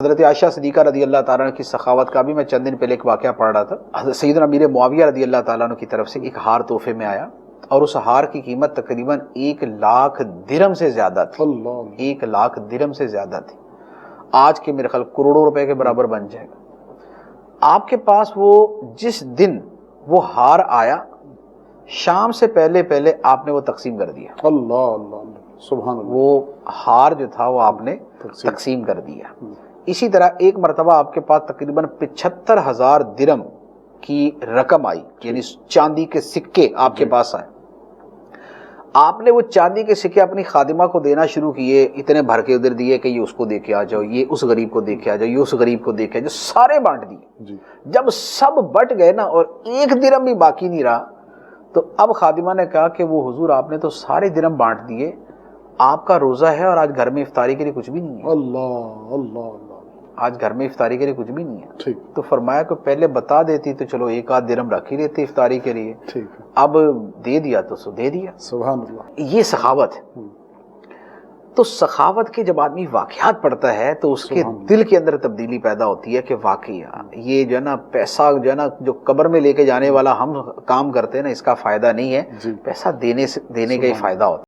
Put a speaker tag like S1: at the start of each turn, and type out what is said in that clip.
S1: حضرت عائشہ صدیقہ رضی اللہ تعالیٰ عنہ کی سخاوت کا بھی میں چند دن پہلے ایک واقعہ پڑھ رہا تھا. حضرت سیدنا امیر معاویہ رضی اللہ تعالیٰ عنہ کی طرف سے ایک ہار تحفے میں آیا اور اس ہار کی قیمت تقریباً 1,00,000 درہم سے زیادہ تھی. 1,00,000 درہم سے زیادہ تھی. آج کے میرے خیال کروڑوں روپے کے برابر بن جائے گا. آپ کے پاس وہ جس دن وہ ہار آیا شام سے پہلے پہلے آپ نے وہ تقسیم کر دیا.
S2: اللہ اللہ سبحان اللہ.
S1: وہ ہار جو تھا وہ آپ نے تقسیم کر دیا. اسی طرح ایک مرتبہ آپ کے پاس تقریباً 75,000 درہم کی رقم آئی، یعنی چاندی کے سکے آپ کے پاس آئے. آپ نے وہ چاندی کے سکے اپنی خادمہ کو دینا شروع کیے، اتنے بھر کے ادھر دیے کہ یہ اس کو دے کے آ جاؤ، یہ اس غریب کو دے کے آ جاؤ، یہ اس غریب کو دے کے آ جاؤ، سارے بانٹ دیے. جب سب بٹ گئے نا اور 1 درہم بھی باقی نہیں رہا تو اب خادمہ نے کہا کہ وہ حضور آپ نے تو سارے درہم بانٹ دیے، آپ کا روزہ ہے اور آج گھر میں افطاری کے لیے کچھ بھی نہیں ہے.
S2: اللہ اللہ اللہ.
S1: آج گھر میں افطاری کے لیے کچھ بھی نہیں ہے.
S2: ٹھیک.
S1: تو فرمایا کہ پہلے بتا دیتی تو چلو 1 درہم رکھ ہی لیتے افطاری کے لیے.
S2: ٹھیک.
S1: اب دے دیا تو سو دے دیا.
S2: سبحان اللہ.
S1: یہ سخاوت ہے. تو سخاوت کے جب آدمی واقعات پڑھتا ہے تو اس کے دل کے اندر تبدیلی پیدا ہوتی ہے کہ واقعی یہ جو ہے نا پیسہ جو ہے نا جو قبر میں لے کے جانے والا ہم کام کرتے ہیں نا اس کا فائدہ نہیں ہے، پیسہ دینے کا ہی فائدہ ہوتا ہے.